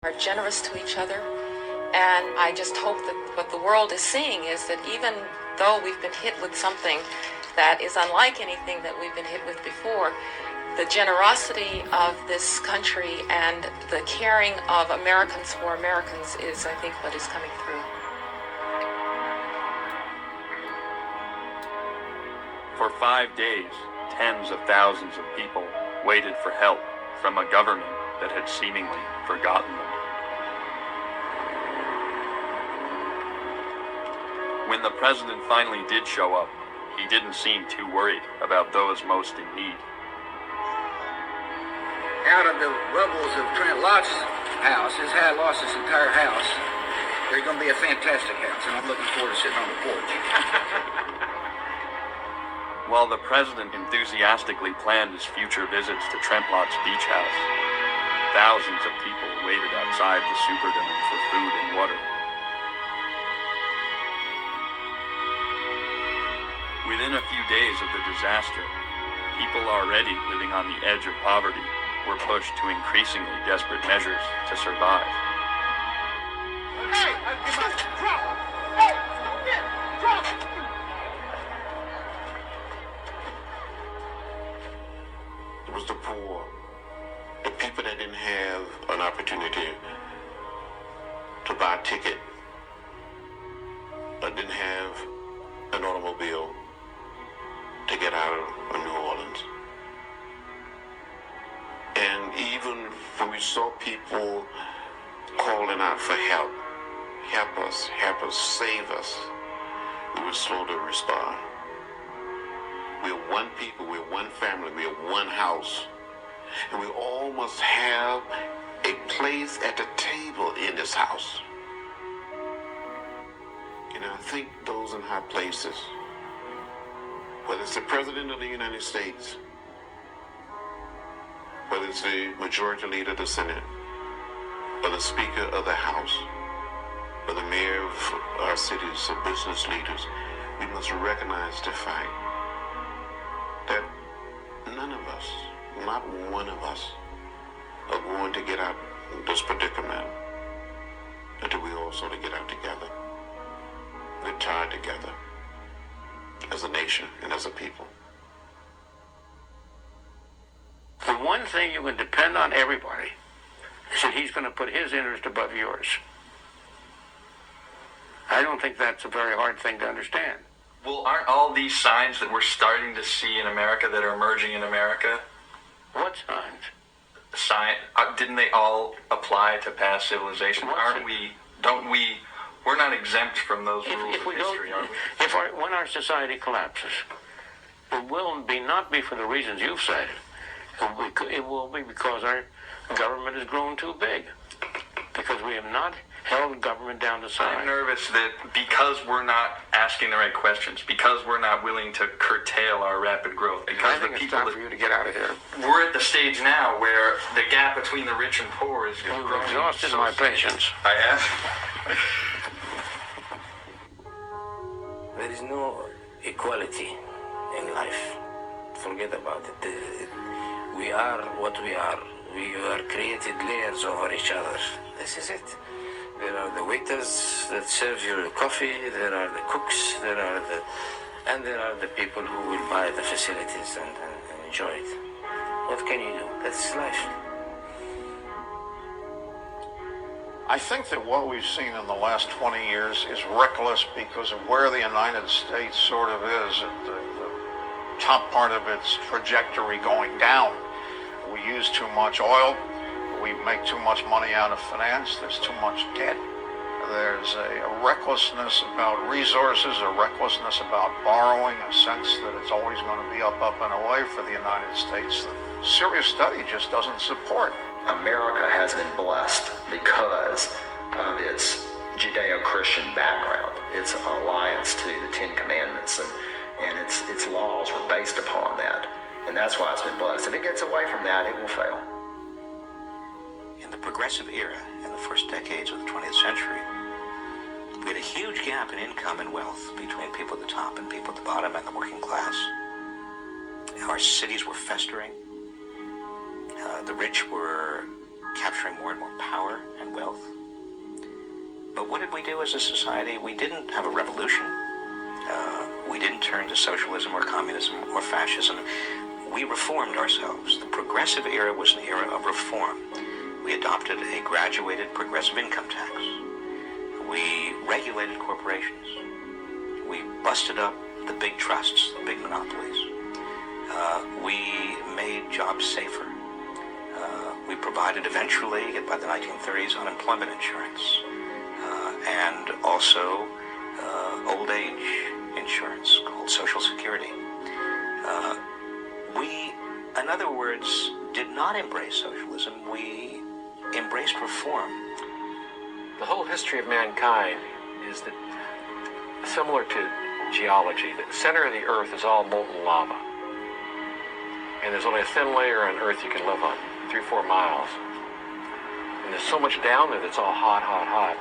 are generous to each other. And I just hope that what the world is seeing is that even though we've been hit with something that is unlike anything that we've been hit with before, the generosity of this country and the caring of Americans for Americans is, I think, what is coming through. For 5 days, tens of thousands of people waited for help from a government that had seemingly forgotten them. When the president finally did show up, he didn't seem too worried about those most in need. Out of the rubbles of Trent Lott's house, his had lost his entire house. There's going to be a fantastic house, and I'm looking forward to sitting on the porch. While the president enthusiastically planned his future visits to Trent Lott's beach house, thousands of people waited outside the Superdome for food and water. Within a few days of the disaster, people already living on the edge of poverty were pushed to increasingly desperate measures to survive. Hey, drop! Hey, drop! It was the poor, the people that didn't have an opportunity to buy a ticket, or didn't have an automobile to get out of New Orleans. And even when we saw people calling out for help us, save us, we were slow to respond. We're one people, we're one family, we're one house. And we all must have a place at the table in this house. And I think those in high places, whether it's the President of the United States, whether it's the Majority Leader of the Senate, or the Speaker of the House, or the Mayor of our cities, or business leaders, we must recognize the fact that none of us, not one of us, are going to get out of this predicament until we all sort of get out together. We're tied together as a nation and as a people. The one thing you can depend on everybody is that he's going to put his interest above yours. I don't think that's a very hard thing to understand. Well, aren't all these signs that we're starting to see in America that are emerging in America? What signs? Didn't they all apply to past civilization? We're not exempt from those rules of history, are we? When our society collapses, it will not be for the reasons you've cited. It will be because our government has grown too big. Because we have not held government down to size. I'm nervous that because we're not asking the right questions, because we're not willing to curtail our rapid growth, because I think it's time for you to get out of here. We're at the stage now where the gap between the rich and poor is growing. You've exhausted my patience. I have. There is no equality in life. Forget about it. We are what we are. We are created layers over each other. This is it. There are the waiters that serve you coffee. There are the cooks. There are the people who will buy the facilities and enjoy it. What can you do? That's life. I think that what we've seen in the last 20 years is reckless because of where the United States sort of is at the top part of its trajectory going down. We use too much oil. We make too much money out of finance. There's too much debt. There's a recklessness about resources, a recklessness about borrowing, a sense that it's always going to be up, and away for the United States that serious study just doesn't support. America has been blessed because of its Judeo-Christian background, its alliance to the Ten Commandments, and its laws were based upon that. And that's why it's been blessed. If it gets away from that, it will fail. In the progressive era, in the first decades of the 20th century, we had a huge gap in income and wealth between people at the top and people at the bottom and the working class. Our cities were festering. The rich were capturing more and more power and wealth. But what did we do as a society? We didn't have a revolution. We didn't turn to socialism or communism or fascism. We reformed ourselves. The progressive era was an era of reform. We adopted a graduated progressive income tax. We regulated corporations. We busted up the big trusts, the big monopolies. We made jobs safer. We provided eventually, by the 1930s, unemployment insurance. And also old age insurance called Social Security. We, in other words, did not embrace socialism. We embraced reform. The whole history of mankind is that, similar to geology, the center of the earth is all molten lava. And there's only a thin layer on earth you can live on, 3 or 4 miles. And there's so much down there that's all hot, hot, hot.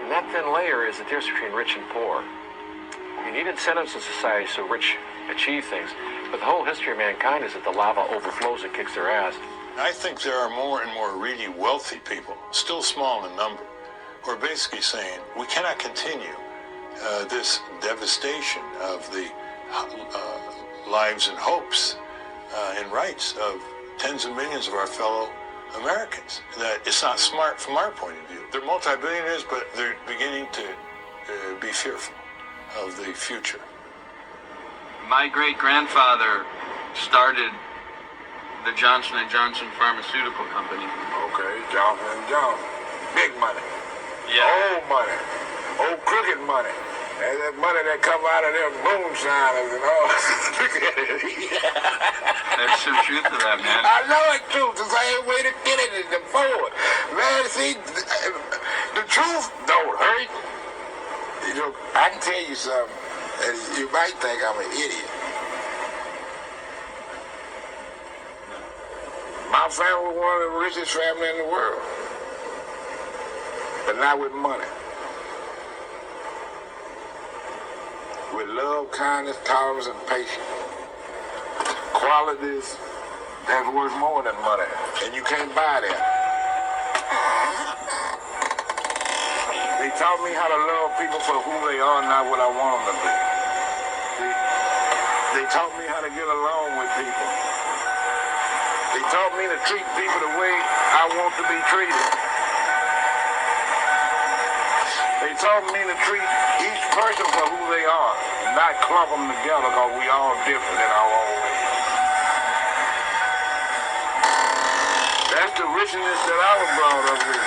And that thin layer is the difference between rich and poor. You need incentives in society so rich achieve things. But the whole history of mankind is that the lava overflows and kicks their ass. I think there are more and more really wealthy people, still small in number, who are basically saying we cannot continue this devastation of the lives and hopes and rights of tens of millions of our fellow Americans. That it's not smart from our point of view. They're multi-billionaires, but they're beginning to be fearful of the future. My great-grandfather started the Johnson & Johnson Pharmaceutical Company. Okay, Johnson & Johnson. Big money. Yeah. Old money. Old crooked money. And that money that come out of them moonshiners and all. There's some truth to that, man. I know it's true. The same way to get it is to forward. Man, see, the truth don't hurt. You know, I can tell you something, and you might think I'm an idiot. My family was one of the richest families in the world, but not with money. With love, kindness, tolerance, and patience. Qualities that's worth more than money, and you can't buy that. They taught me how to love people for who they are, not what I want them to be. They taught me how to get along with people. They taught me to treat people the way I want to be treated. They taught me to treat each person for who they are, not clump them together because we all different in our own way. That's the richness that I was brought up with.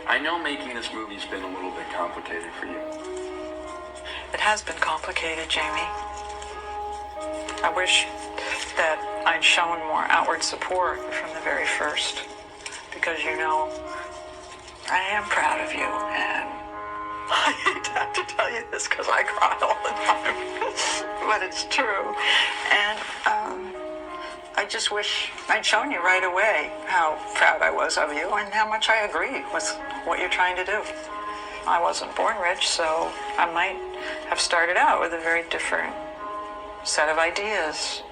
I know making this movie's been a little bit complicated for you. It has been complicated, Jamie. I wish that I'd shown more outward support from the very first, because you know, I am proud of you, and I hate to have to tell you this because I cry all the time, but it's true. And I just wish I'd shown you right away how proud I was of you and how much I agree with what you're trying to do. I wasn't born rich, so I might have started out with a very different set of ideas.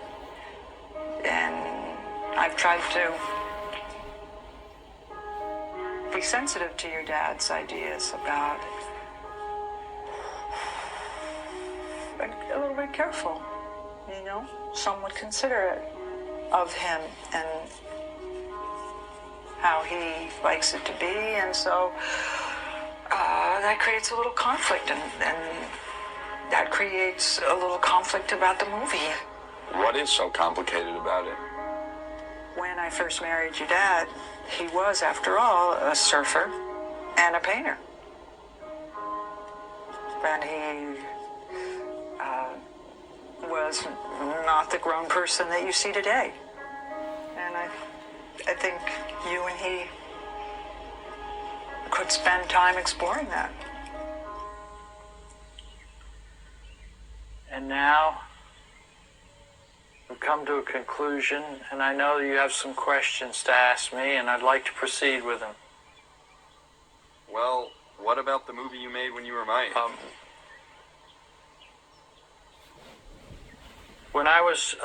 And I've tried to be sensitive to your dad's ideas about, a little bit careful, you know, somewhat considerate of him and how he likes it to be, and so that creates a little conflict, and that creates a little conflict about the movie. What is so complicated about it? When I first married your dad, he was, after all, a surfer and a painter. And he was not the grown person that you see today. And I think you and he could spend time exploring that. And now we've come to a conclusion, and I know you have some questions to ask me, and I'd like to proceed with them. Well, what about the movie you made when you were my age? When I was